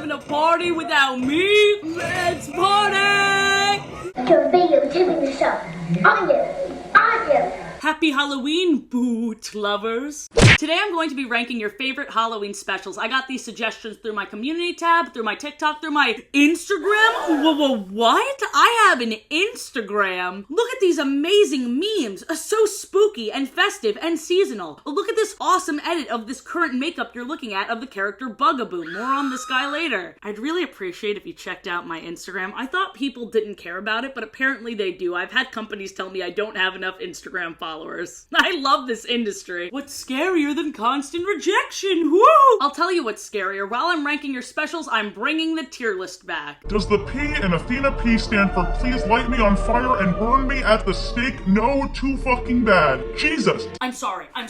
having a party without me? Let's party! 准备有这边的手，阿爷。 Happy Halloween, boot lovers! Today I'm going to be ranking your favorite Halloween specials. I got these suggestions through my community tab, through my TikTok, through my Instagram. Whoa, what? I have an Instagram. Look at these amazing memes. So spooky and festive and seasonal. Look at this awesome edit of this current makeup you're looking at of the character Bugaboo. More on this guy later. I'd really appreciate if you checked out my Instagram. I thought people didn't care about it, but apparently they do. I've had companies tell me I don't have enough Instagram followers. I love this industry. What's scarier than constant rejection? Woo! I'll tell you what's scarier. While I'm ranking your specials, I'm bringing the tier list back. Does the P in Athena P stand for please light me on fire and burn me at the stake? No, too fucking bad. Jesus. I'm sorry. I'm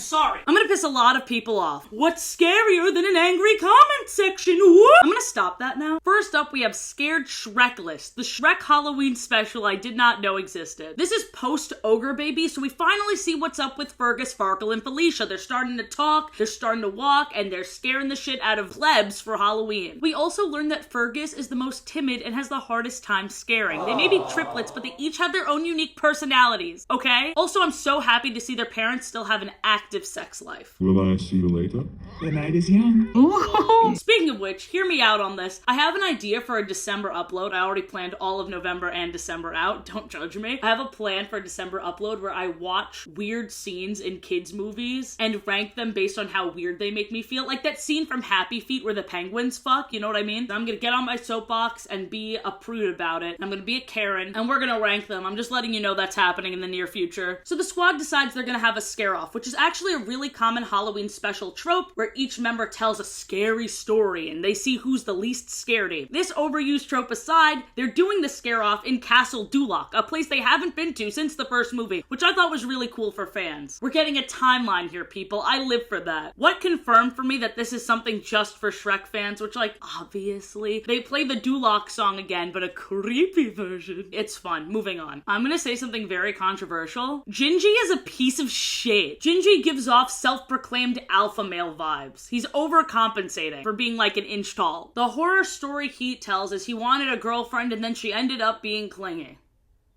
gonna piss a lot of people off. What's scarier than an angry comment section? Woo! I'm gonna stop that now. First up, we have Scared Shrekless, the Shrek Halloween special I did not know existed. This is post-Ogre Baby, so we finally see what's up with Fergus, Farkle, and Felicia. They're starting to talk, they're starting to walk, and they're scaring the shit out of plebs for Halloween. We also learn that Fergus is the most timid and has the hardest time scaring. They may be triplets, but they each have their own unique personalities, okay? Also, I'm so happy to see their parents still have an active sex life. Will I see you later? The night is young. Ooh. Speaking of which, hear me out on this. I have an idea for a December upload. I already planned all of November and December out. Don't judge me. I have a plan for a December upload where I watch weird scenes in kids' movies and rank them based on how weird they make me feel. Like that scene from Happy Feet where the penguins fuck, you know what I mean? I'm gonna get on my soapbox and be a prude about it. I'm gonna be a Karen, and we're gonna rank them. I'm just letting you know that's happening in the near future. So the squad decides they're gonna have a scare-off, which is actually a really common Halloween special trope where each member tells a scary story and they see who's the least scaredy. This overused trope aside, they're doing the scare-off in Castle Duloc, a place they haven't been to since the first movie, which I thought was really cool for fans. We're getting a timeline here, people. I live for that. What confirmed for me that this is something just for Shrek fans, which, like, obviously, they play the Duloc song again, but a creepy version. It's fun. Moving on. I'm gonna say something very controversial. Gingy is a piece of shit. Gingy gives off self-proclaimed alpha male vibes. He's overcompensating for being like an inch tall. The horror story he tells is he wanted a girlfriend and then she ended up being clingy.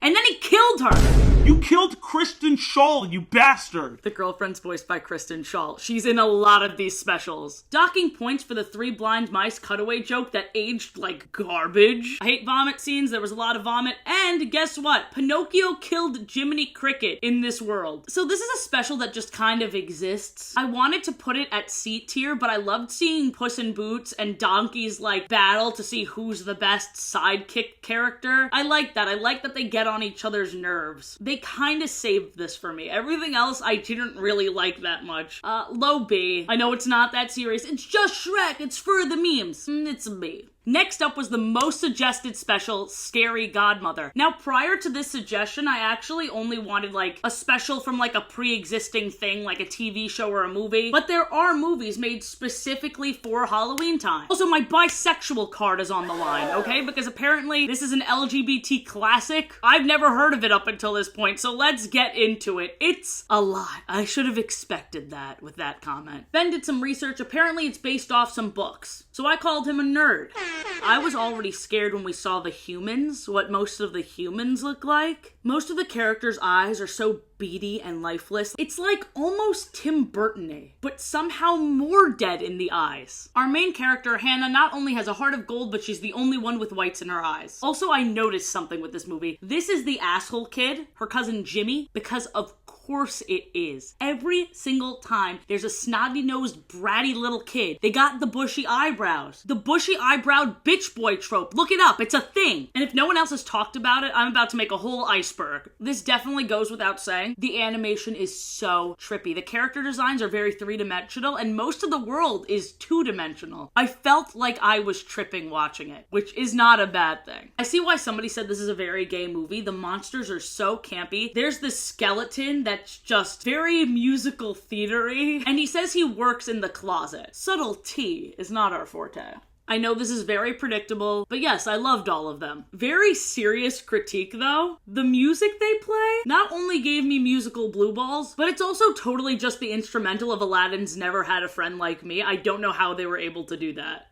And then he killed her! You killed Kristen Schaal, you bastard! The girlfriend's voiced by Kristen Schaal. She's in a lot of these specials. Docking points for the Three Blind Mice cutaway joke that aged like garbage. I hate vomit scenes, there was a lot of vomit, and guess what? Pinocchio killed Jiminy Cricket in this world. So this is a special that just kind of exists. I wanted to put it at C tier, but I loved seeing Puss in Boots and Donkey's like battle to see who's the best sidekick character. I like that. I like that they get on each other's nerves. They kind of saved this for me. Everything else I didn't really like that much. Low B. I know it's not that serious. It's just Shrek. It's for the memes. It's a B. Next up was the most suggested special, Scary Godmother. Now, prior to this suggestion, I actually only wanted, like, a special from, like, a pre-existing thing, like a TV show or a movie. But there are movies made specifically for Halloweentown. Also, my bisexual card is on the line, okay? Because apparently, this is an LGBT classic. I've never heard of it up until this point, so let's get into it. It's a lot. I should have expected that with that comment. Ben did some research. Apparently, it's based off some books. So I called him a nerd. I was already scared when we saw the humans, what most of the humans look like. Most of the characters' eyes are so beady and lifeless. It's like almost Tim Burton-y, but somehow more dead in the eyes. Our main character, Hannah, not only has a heart of gold, but she's the only one with whites in her eyes. Also, I noticed something with this movie. This is the asshole kid, her cousin Jimmy, because of course it is. Every single time there's a snotty-nosed, bratty little kid, they got the bushy eyebrows. The bushy-eyebrowed bitch boy trope. Look it up. It's a thing. And if no one else has talked about it, I'm about to make a whole iceberg. This definitely goes without saying. The animation is so trippy. The character designs are very three-dimensional, and most of the world is two-dimensional. I felt like I was tripping watching it, which is not a bad thing. I see why somebody said this is a very gay movie. The monsters are so campy. There's this skeleton that's just very musical theater-y, and he says he works in the closet. Subtlety is not our forte. I know this is very predictable, but yes, I loved all of them. Very serious critique though. The music they play not only gave me musical blue balls, but it's also totally just the instrumental of Aladdin's Never Had a Friend Like Me. I don't know how they were able to do that.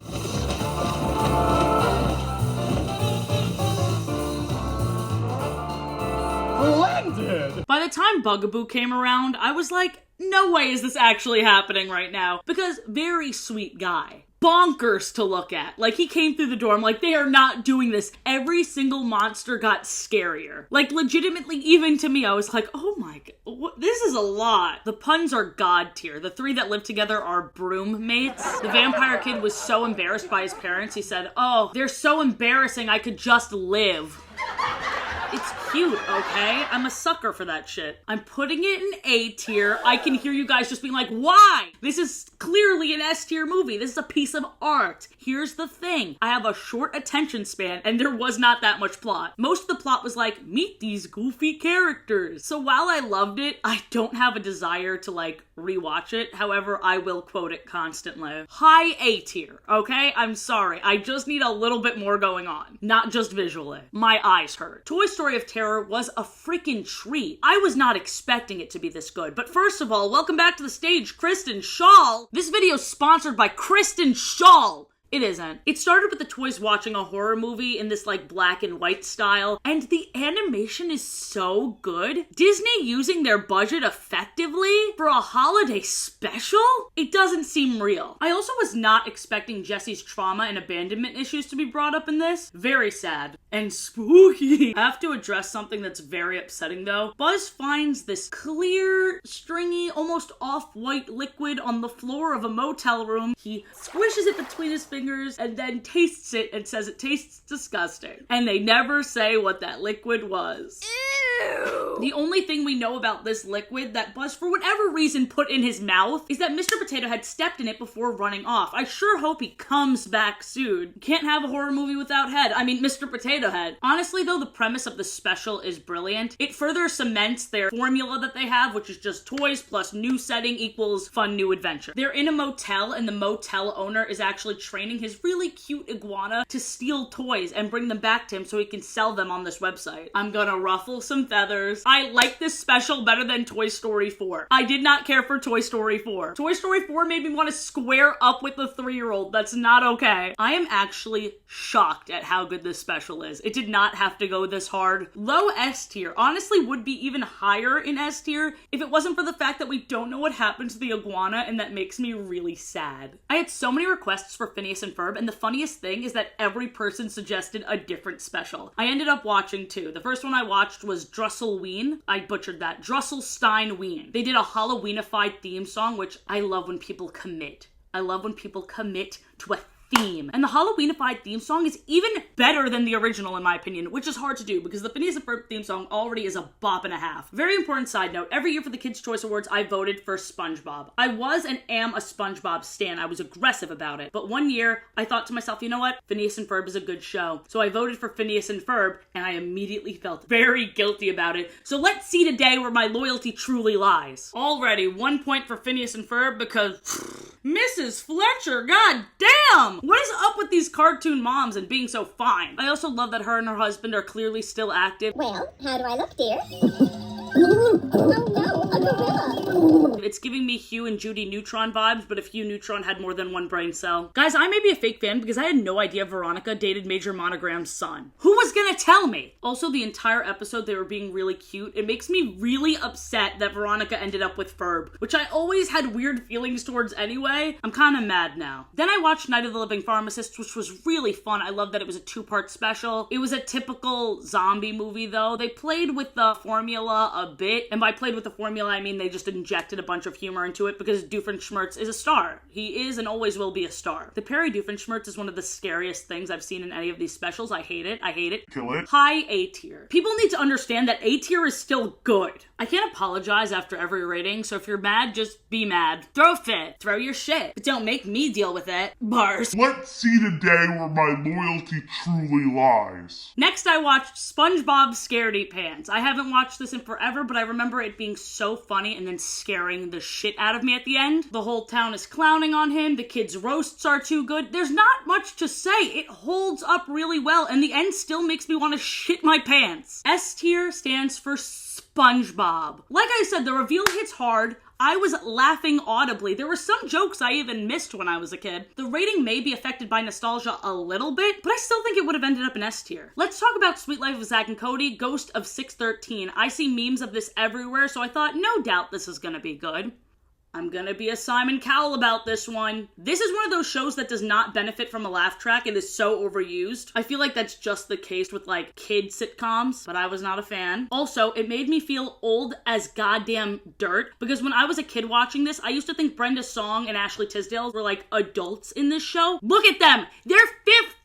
By the time Bugaboo came around, I was like, no way is this actually happening right now. Because very sweet guy. Bonkers to look at. Like, he came through the door, I'm like, they are not doing this. Every single monster got scarier. Like, legitimately, even to me, I was like, oh my god, this is a lot. The puns are god tier. The three that live together are broom mates. The vampire kid was so embarrassed by his parents, he said, oh, they're so embarrassing, I could just live. It's cute, okay? I'm a sucker for that shit. I'm putting it in A tier. I can hear you guys just being like, why? This is clearly an S tier movie. This is a piece of art. Here's the thing. I have a short attention span and there was not that much plot. Most of the plot was like, meet these goofy characters. So while I loved it, I don't have a desire to like rewatch it. However, I will quote it constantly. High A tier, okay? I'm sorry. I just need a little bit more going on. Not just visually. My eyes hurt. Toy Story of Terror was a freaking treat. I was not expecting it to be this good. But first of all, welcome back to the stage, Kristen Schaal. This video is sponsored by Kristen Schaal. It isn't. It started with the toys watching a horror movie in this like black and white style, and the animation is so good. Disney using their budget effectively for a holiday special? It doesn't seem real. I also was not expecting Jessie's trauma and abandonment issues to be brought up in this. Very sad. And spooky. I have to address something that's very upsetting though. Buzz finds this clear, stringy, almost off-white liquid on the floor of a motel room. He squishes it between his fingers and then tastes it and says it tastes disgusting. And they never say what that liquid was. Ew. The only thing we know about this liquid that Buzz, for whatever reason, put in his mouth is that Mr. Potato Head stepped in it before running off. I sure hope he comes back soon. Can't have a horror movie without Head. I mean, Mr. Potato Head. Honestly, though, the premise of the special is brilliant. It further cements their formula that they have, which is just toys plus new setting equals fun new adventure. They're in a motel, and the motel owner is actually training his really cute iguana to steal toys and bring them back to him so he can sell them on this website. I'm gonna ruffle some feathers. I like this special better than Toy Story 4. I did not care for Toy Story 4. Toy Story 4 made me want to square up with the 3-year-old. That's not okay. I am actually shocked at how good this special is. It did not have to go this hard. Low S tier. Honestly would be even higher in S tier if it wasn't for the fact that we don't know what happened to the iguana, and that makes me really sad. I had so many requests for Phineas and Ferb, and the funniest thing is that every person suggested a different special. I ended up watching two. The first one I watched was Drusselween. I butchered that. Drusselsteinween. They did a Halloweenified theme song, which I love when people commit. I love when people commit to a theme. And the Halloweenified theme song is even better than the original in my opinion, which is hard to do because the Phineas and Ferb theme song already is a bop and a half. Very important side note, every year for the Kids' Choice Awards, I voted for Spongebob. I was and am a Spongebob stan. I was aggressive about it. But one year, I thought to myself, you know what? Phineas and Ferb is a good show. So I voted for Phineas and Ferb, and I immediately felt very guilty about it. So let's see today where my loyalty truly lies. Already, 1 point for Phineas and Ferb because Mrs. Fletcher, god damn! What is up with these cartoon moms and being so fine? I also love that her and her husband are clearly still active. Well, how do I look, dear? Oh no, a gorilla! It's giving me Hugh and Judy Neutron vibes, but if Hugh Neutron had more than one brain cell. Guys, I may be a fake fan because I had no idea Veronica dated Major Monogram's son. Who was gonna tell me? Also, the entire episode they were being really cute. It makes me really upset that Veronica ended up with Ferb, which I always had weird feelings towards anyway. I'm kinda mad now. Then I watched Night of the Living Pharmacist, which was really fun. I love that it was a 2-part special. It was a typical zombie movie though. They played with the formula a bit, and by played with the formula I mean they just injected a bunch of humor into it because Doofenshmirtz is a star. He is and always will be a star. The Perry Doofenshmirtz is one of the scariest things I've seen in any of these specials. I hate it. I hate it. Kill it. High A tier. People need to understand that A tier is still good. I can't apologize after every rating, so if you're mad, just be mad. Throw a fit. Throw your shit. But don't make me deal with it. Bars. Let's see today where my loyalty truly lies. Next, I watched SpongeBob Scaredy Pants. I haven't watched this in forever, but I remember it being so funny and then scaring the shit out of me at the end. The whole town is clowning on him. The kids' roasts are too good. There's not much to say. It holds up really well, and the end still makes me want to shit my pants. S tier stands for SpongeBob. Like I said, the reveal hits hard. I was laughing audibly. There were some jokes I even missed when I was a kid. The rating may be affected by nostalgia a little bit, but I still think it would have ended up in S tier. Let's talk about Sweet Life of Zack and Cody, Ghost of 613. I see memes of this everywhere, so I thought, no doubt this is gonna be good. I'm gonna be a Simon Cowell about this one. This is one of those shows that does not benefit from a laugh track. It is so overused. I feel like that's just the case with like kid sitcoms, but I was not a fan. Also, it made me feel old as goddamn dirt because when I was a kid watching this, I used to think Brenda Song and Ashley Tisdale were like adults in this show. Look at them! They're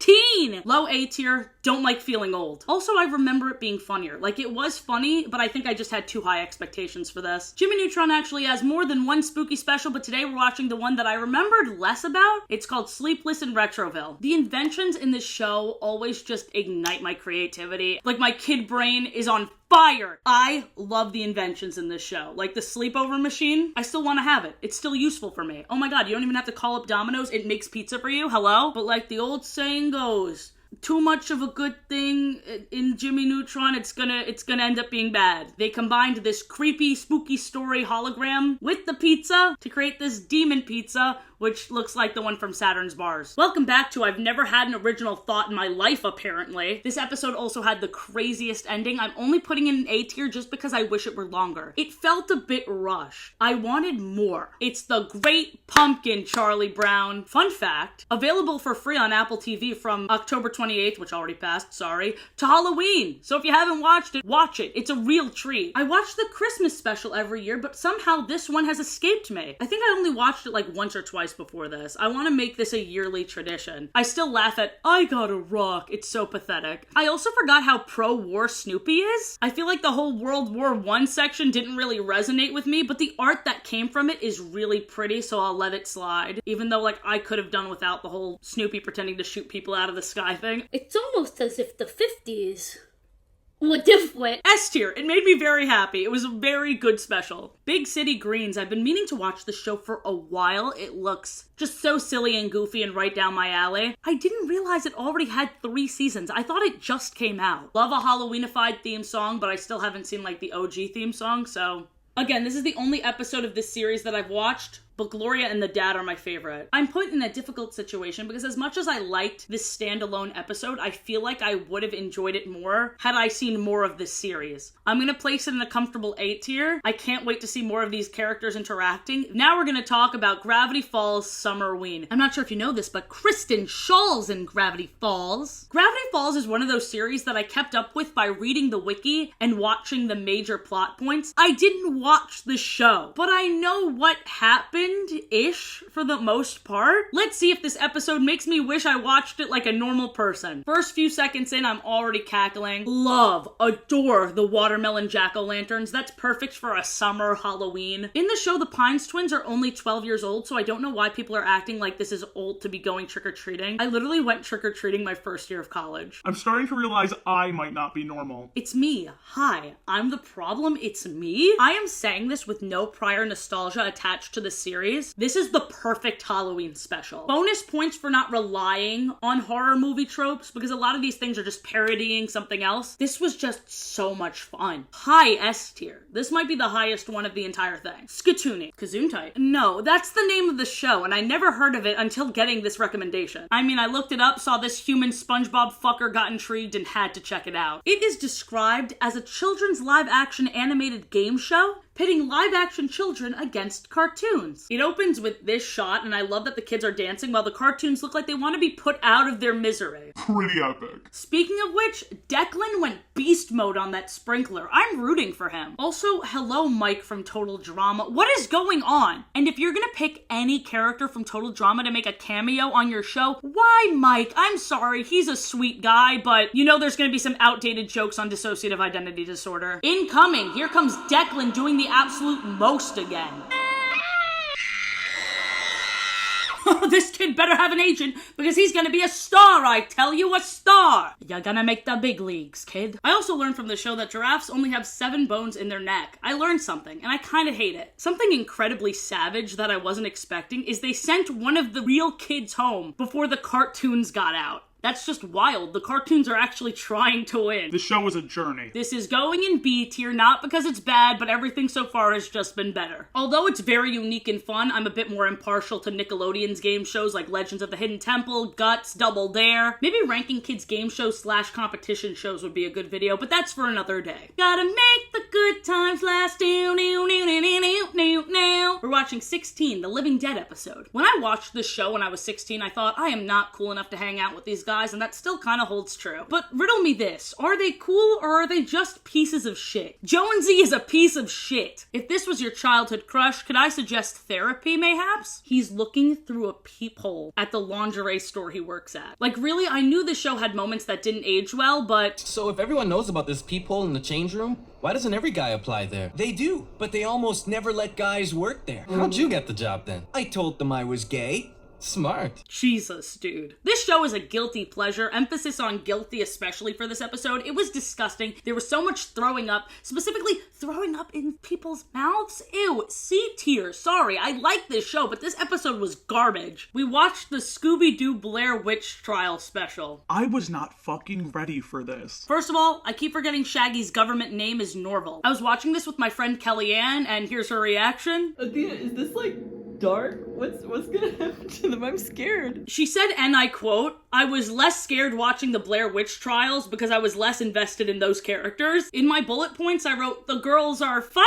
15! Low A tier, don't like feeling old. Also, I remember it being funnier. Like, it was funny, but I think I just had too high expectations for this. Jimmy Neutron actually has more than one spooky special, but today we're watching the one that I remembered less about. It's called Sleepless in Retroville. The inventions in this show always just ignite my creativity. Like, my kid brain is on fire. I love the inventions in this show. Like the sleepover machine, I still want to have it. It's still useful for me. Oh my god, you don't even have to call up Domino's. It makes pizza for you. Hello? But like the old saying goes, too much of a good thing in Jimmy Neutron, it's gonna end up being bad. They combined this creepy, spooky story hologram with the pizza to create this demon pizza, which looks like the one from Saturn's Bars. Welcome back to I've Never Had an Original Thought in My Life, apparently. This episode also had the craziest ending. I'm only putting it in A tier just because I wish it were longer. It felt a bit rushed. I wanted more. It's The Great Pumpkin, Charlie Brown. Fun fact, available for free on Apple TV from October 28th, which already passed, sorry, to Halloween. So if you haven't watched it, watch it. It's a real treat. I watch the Christmas special every year, but somehow this one has escaped me. I think I only watched it like once or twice before this. I want to make this a yearly tradition. I still laugh at I Gotta Rock. It's so pathetic. I also forgot how pro-war Snoopy is. I feel like the whole World War I section didn't really resonate with me, but the art that came from it is really pretty, so I'll let it slide. Even though like I could have done without the whole Snoopy pretending to shoot people out of the sky thing. It's almost as if the 50s were different. S tier. It made me very happy. It was a very good special. Big City Greens. I've been meaning to watch the show for a while. It looks just so silly and goofy and right down my alley. I didn't realize it already had 3 seasons. I thought it just came out. Love a Halloweenified theme song, but I still haven't seen like the OG theme song, so... Again, this is the only episode of this series that I've watched, but Gloria and the dad are my favorite. I'm put in a difficult situation because as much as I liked this standalone episode, I feel like I would have enjoyed it more had I seen more of this series. I'm gonna place it in a comfortable A tier. I can't wait to see more of these characters interacting. Now we're gonna talk about Gravity Falls Summerween. I'm not sure if you know this, but Kristen Schall's in Gravity Falls. Gravity Falls is one of those series that I kept up with by reading the wiki and watching the major plot points. I didn't watch the show, but I know what happened-ish for the most part. Let's see if this episode makes me wish I watched it like a normal person. First few seconds in, I'm already cackling. Love, adore the watermelon jack-o'-lanterns. That's perfect for a summer Halloween. In the show, the Pines twins are only 12 years old, so I don't know why people are acting like this is old to be going trick-or-treating. I literally went trick-or-treating my first year of college. I'm starting to realize I might not be normal. It's me. Hi, I'm the problem. It's me. I am saying this with no prior nostalgia attached to the series. This is the perfect Halloween special. Bonus points for not relying on horror movie tropes because a lot of these things are just parodying something else. This was just so much fun. High S tier. This might be the highest one of the entire thing. Skatoony. Gesundheit. No, that's the name of the show and I never heard of it until getting this recommendation. I mean, I looked it up, saw this human Spongebob fucker, got intrigued and had to check it out. It is described as a children's live-action animated game show pitting live-action children against cartoons. It opens with this shot, and I love that the kids are dancing while the cartoons look like they want to be put out of their misery. Pretty epic. Speaking of which, Declan went beast mode on that sprinkler. I'm rooting for him. Also, hello Mike from Total Drama. What is going on? And if you're gonna pick any character from Total Drama to make a cameo on your show, why Mike? I'm sorry, he's a sweet guy, but you know there's gonna be some outdated jokes on dissociative identity disorder. Incoming, here comes Declan doing the absolute most again. This kid better have an agent because he's gonna be a star, I tell you, a star. You're gonna make the big leagues, kid. I also learned from the show that giraffes only have 7 bones in their neck. I learned something, and I kinda hate it. Something incredibly savage that I wasn't expecting is they sent one of the real kids home before the cartoons got out. That's just wild. The cartoons are actually trying to win. The show is a journey. This is going in B tier, not because it's bad, but everything so far has just been better. Although it's very unique and fun, I'm a bit more impartial to Nickelodeon's game shows like Legends of the Hidden Temple, Guts, Double Dare. Maybe ranking kids' game shows / competition shows would be a good video, but that's for another day. Gotta make the good times last. We're watching 16, the Living Dead episode. When I watched this show when I was 16, I thought, I am not cool enough to hang out with these guys, and that still kind of holds true. But riddle me this, are they cool or are they just pieces of shit? Jonesy is a piece of shit. If this was your childhood crush, could I suggest therapy, mayhaps? He's looking through a peephole at the lingerie store he works at. Like, really, I knew the show had moments that didn't age well, but... So if everyone knows about this peephole in the change room, why doesn't every guy apply there? They do, but they almost never let guys work there. How'd you get the job then? I told them I was gay. Smart. Jesus, dude. This show is a guilty pleasure, emphasis on guilty especially for this episode. It was disgusting. There was so much throwing up, specifically throwing up in people's mouths. Ew, C tier. Sorry, I like this show, but this episode was garbage. We watched the Scooby Doo Blair witch trial special. I was not fucking ready for this. First of all, I keep forgetting Shaggy's government name is Norval. I was watching this with my friend Kellyanne, and here's her reaction. Athena, is this like dark? What's gonna happen to them? I'm scared. She said, and I quote, I was less scared watching the Blair Witch trials because I was less invested in those characters. In my bullet points, I wrote, the girls are fighting!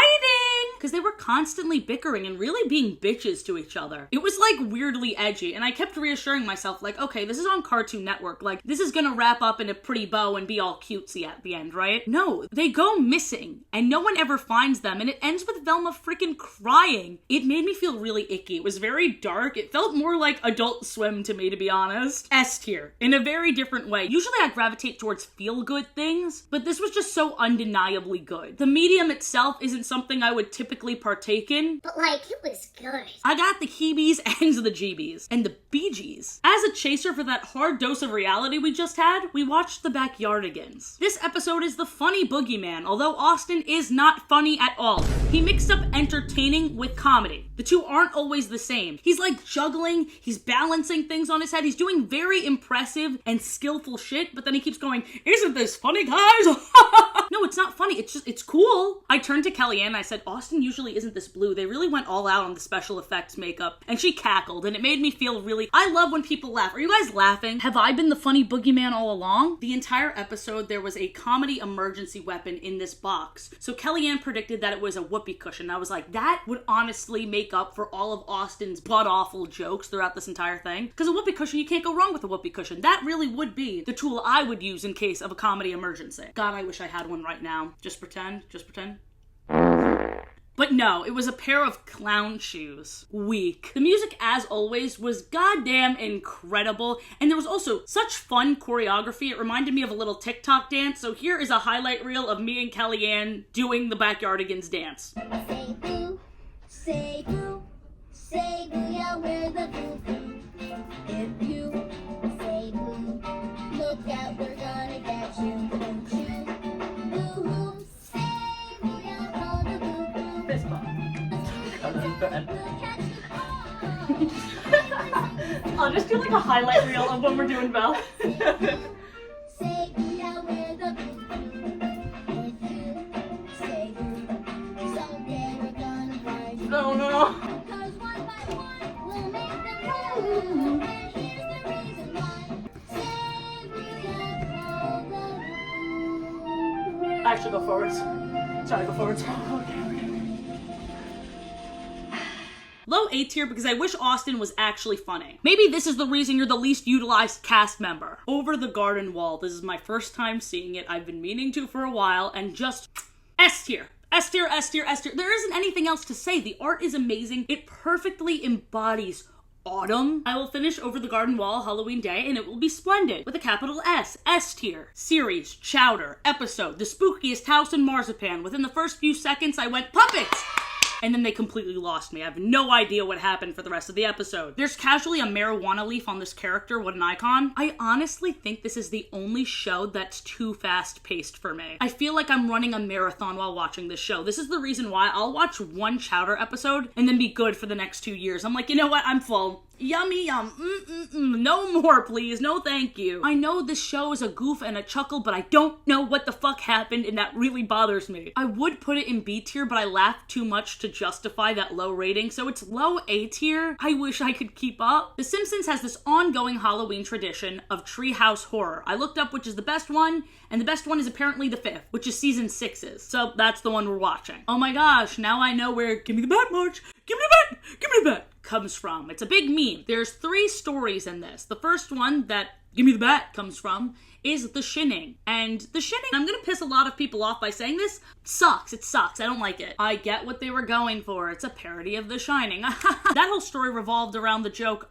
Because they were constantly bickering and really being bitches to each other. It was like weirdly edgy, and I kept reassuring myself, like, okay, this is on Cartoon Network. Like, this is gonna wrap up in a pretty bow and be all cutesy at the end, right? No, they go missing, and no one ever finds them, and it ends with Velma freaking crying. It made me feel really icky. It was very dark. It felt more like Adult Swim to me, to be honest. S tier, in a very different way. Usually I gravitate towards feel-good things, but this was just so undeniably good. The medium itself isn't something I would typically partake in, But like, it was good. I got the heebies and the jeebies, and the Bee Gees. As a chaser for that hard dose of reality we just had, we watched the Backyardigans. This episode is the funny boogeyman, although Austin is not funny at all. He mixed up entertaining with comedy. The two aren't always the same. He's like juggling, he's balancing things on his head, he's doing very impressive and skillful shit, but then he keeps going, isn't this funny, guys? No, it's not funny, it's cool. I turned to Kellyanne and I said, Austin usually isn't this blue. They really went all out on the special effects makeup. And she cackled, and it made me feel really... I love when people laugh. Are you guys laughing? Have I been the funny boogeyman all along? The entire episode, there was a comedy emergency weapon in this box. So Kellyanne predicted that it was a whoopee cushion. I was like, that would honestly make up for all of Austin's butt-awful jokes throughout this entire thing. Because a whoopee cushion, you can't go wrong with a whoopee cushion. That really would be the tool I would use in case of a comedy emergency. God, I wish I had one right now. Just pretend. But no, it was a pair of clown shoes. Weak. The music, as always, was goddamn incredible, and there was also such fun choreography. It reminded me of a little TikTok dance, so here is a highlight reel of me and Kellyanne doing the Backyardigans dance. Say boo, say boo, say boo, yeah, we're the boo boo. If you say boo, look out, we're gonna get you. Don't you? Boo hoo, say boo, yeah, all the boo boo. Fist bump. I'll just do like a highlight reel of when we're doing Belle. Say boo, yeah, we're the boo boo. If you say boo, someday we're gonna find you. Oh no. Because one by one, we'll make them blue. And here's the reason why. Say boo, yeah, all the boo boo. Actually, go forwards. Sorry, go forwards. Okay. Low A tier because I wish Austin was actually funny. Maybe this is the reason you're the least utilized cast member. Over the Garden Wall. This is my first time seeing it. I've been meaning to for a while, and just S tier. S tier, S tier, S tier. There isn't anything else to say. The art is amazing. It perfectly embodies autumn. I will finish Over the Garden Wall Halloween Day, and it will be splendid with a capital S. S tier. Series, Chowder, episode, the spookiest house in Marzipan. Within the first few seconds, I went, puppets! And then they completely lost me. I have no idea what happened for the rest of the episode. There's casually a marijuana leaf on this character. What an icon. I honestly think this is the only show that's too fast-paced for me. I feel like I'm running a marathon while watching this show. This is the reason why I'll watch one Chowder episode and then be good for the next 2 years. I'm like, you know what? I'm full. Yummy yum. No more, please. No thank you. I know this show is a goof and a chuckle, but I don't know what the fuck happened, and that really bothers me. I would put it in B tier, but I laughed too much to justify that low rating, so it's low A tier. I wish I could keep up. The Simpsons has this ongoing Halloween tradition of treehouse horror. I looked up which is the best one, and the best one is apparently the 5th, which is season 6's. So that's the one we're watching. Oh my gosh, now I know where Give Me the Bat March, Give Me the Bat, Give Me the Bat comes from. It's a big meme. There's 3 stories in this. The first one that Give Me the Bat comes from is The Shining. And The Shining, I'm gonna piss a lot of people off by saying this, sucks. It sucks. I don't like it. I get what they were going for. It's a parody of The Shining. That whole story revolved around the joke,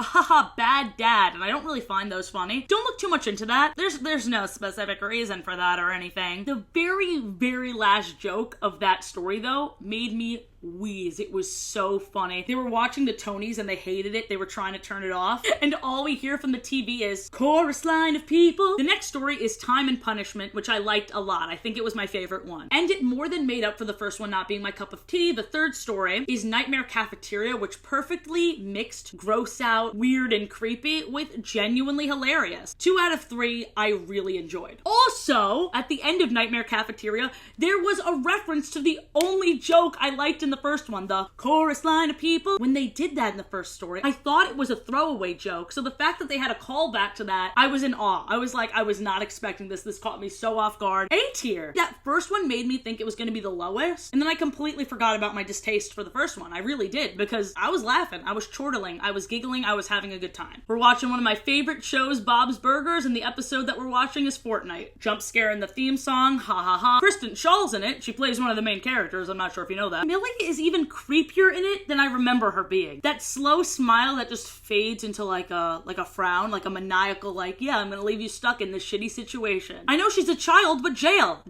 bad dad, and I don't really find those funny. Don't look too much into that. There's no specific reason for that or anything. The very, very last joke of that story, though, made me wheeze. It was so funny. They were watching the Tonys and they hated it. They were trying to turn it off. And all we hear from the TV is, chorus line of people. The next story is Time and Punishment, which I liked a lot. I think it was my favorite one. And it more than made up for the first one not being my cup of tea. The third story is Nightmare Cafeteria, which perfectly mixed gross out, weird, and creepy with genuinely hilarious. 2 out of 3 I really enjoyed. Also, at the end of Nightmare Cafeteria, there was a reference to the only joke I liked in the first one, the chorus line of people. When they did that in the first story, I thought it was a throwaway joke, so the fact that they had a callback to that, I was in awe. I was like, I was not expecting this. This caught me so off guard. A tier. That first one made me think it was going to be the lowest, and then I completely forgot about my distaste for the first one. I really did, because I was laughing, I was chortling, I was giggling, I was having a good time. We're watching one of my favorite shows, Bob's Burgers, and the episode that we're watching is Fortnite. Jump scare in the theme song, ha ha ha. Kristen Schall's in it. She plays one of the main characters. I'm not sure if you know that. Millie is even creepier in it than I remember her being. That slow smile that just fades into like a frown, like a maniacal, like, yeah, I'm gonna leave you stuck in this shitty situation. I know she's a child, but jail.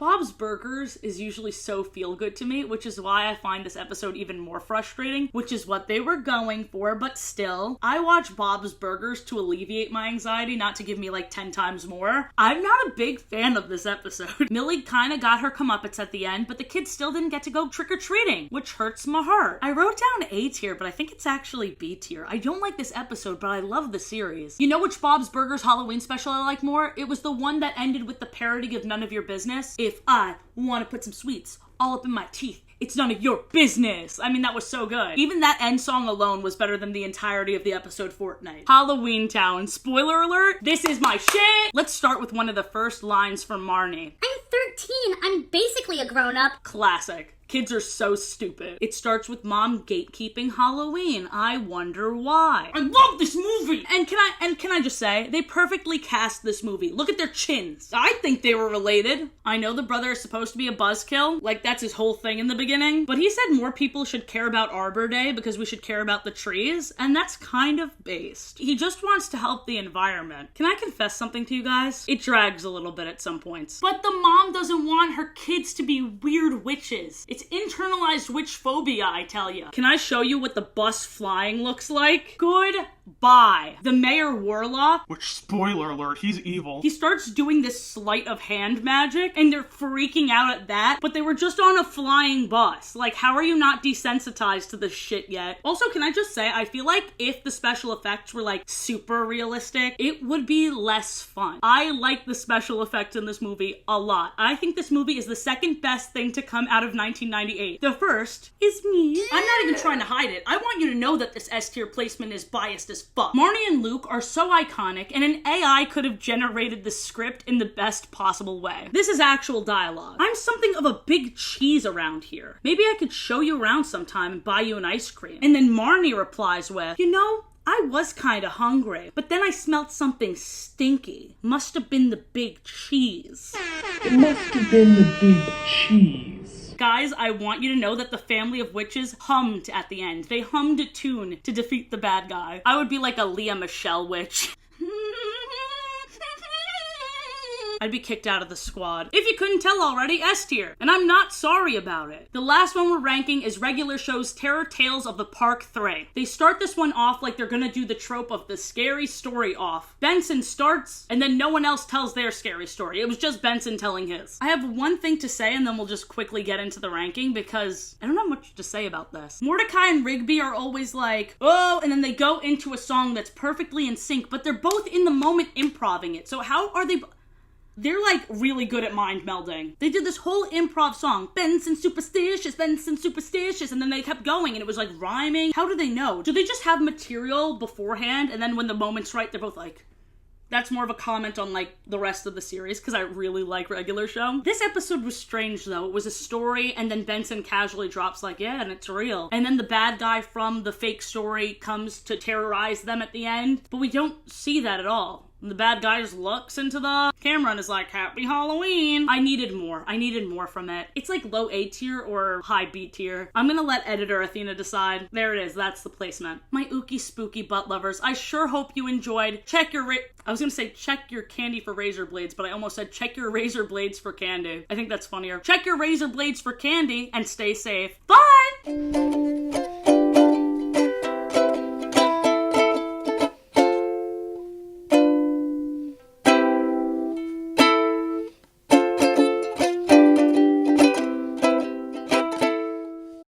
Bob's Burgers is usually so feel-good to me, which is why I find this episode even more frustrating, which is what they were going for, but still, I watch Bob's Burgers to alleviate my anxiety, not to give me like 10 times more. I'm not a big fan of this episode. Millie kinda got her comeuppance at the end, but the kids still didn't get to go trick-or-treating, which hurts my heart. I wrote down A tier, but I think it's actually B tier. I don't like this episode, but I love the series. You know which Bob's Burgers Halloween special I like more? It was the one that ended with the parody of None of Your Business. If I want to put some sweets all up in my teeth, it's none of your business. I mean, that was so good. Even that end song alone was better than the entirety of the episode Fortnite. Halloweentown. Spoiler alert, this is my shit. Let's start with one of the first lines from Marnie. I'm 13. I'm basically a grown-up. Classic. Kids are so stupid. It starts with mom gatekeeping Halloween. I wonder why. I love this movie! And can I just say, they perfectly cast this movie. Look at their chins. I think they were related. I know the brother is supposed to be a buzzkill, like that's his whole thing in the beginning, but he said more people should care about Arbor Day because we should care about the trees, and that's kind of based. He just wants to help the environment. Can I confess something to you guys? It drags a little bit at some points. But the mom doesn't want her kids to be weird witches. It's internalized witch phobia, I tell you. Can I show you what the bus flying looks like? Goodbye. The Mayor Warlock, Which, spoiler alert, he's evil. he starts doing this sleight of hand magic, and they're freaking out at that, but they were just on a flying bus. Like, how are you not desensitized to this shit yet? Also, can I just say, I feel like if the special effects were, like, super realistic, it would be less fun. I like the special effects in this movie a lot. I think this movie is the second best thing to come out of 1998. The first is me. I'm not even trying to hide it. I want you to know that this S-tier placement is biased as fuck. Marnie and Luke are so iconic, and an AI could have generated the script in the best possible way. This is actual dialogue. I'm something of a big cheese around here. Maybe I could show you around sometime and buy you an ice cream. And then Marnie replies with, you know, I was kinda hungry, but then I smelled something stinky. Must have been the big cheese. It must have been the big cheese. Guys, I want you to know that the family of witches hummed at the end. They hummed a tune to defeat the bad guy. I would be like a Leah Michelle witch. I'd be kicked out of the squad. If you couldn't tell already, S tier. And I'm not sorry about it. The last one we're ranking is regular show's Terror Tales of the Park 3. They start this one off like they're gonna do the trope of the scary story off. Benson starts, and then no one else tells their scary story. It was just Benson telling his. I have one thing to say, and then we'll just quickly get into the ranking, because I don't have much to say about this. Mordecai and Rigby are always like, oh, and then they go into a song that's perfectly in sync, but they're both in the moment improving it. So how are they... They're like really good at mind melding. They did this whole improv song, Benson superstitious, and then they kept going and it was like rhyming. How do they know? Do they just have material beforehand and then when the moment's right, they're both like... That's more of a comment on like the rest of the series because I really like regular show. This episode was strange though. It was a story and then Benson casually drops like, yeah, and it's real. And then the bad guy from the fake story comes to terrorize them at the end. But we don't see that at all. The bad guy just looks into the camera and is like, Happy Halloween. I needed more from it. It's like low A tier or high B tier. I'm gonna let editor Athena decide. There it is, that's the placement. My ooky spooky butt lovers, I sure hope you enjoyed. Check your candy for razor blades, but I almost said check your razor blades for candy. I think that's funnier. Check your razor blades for candy and stay safe. Bye!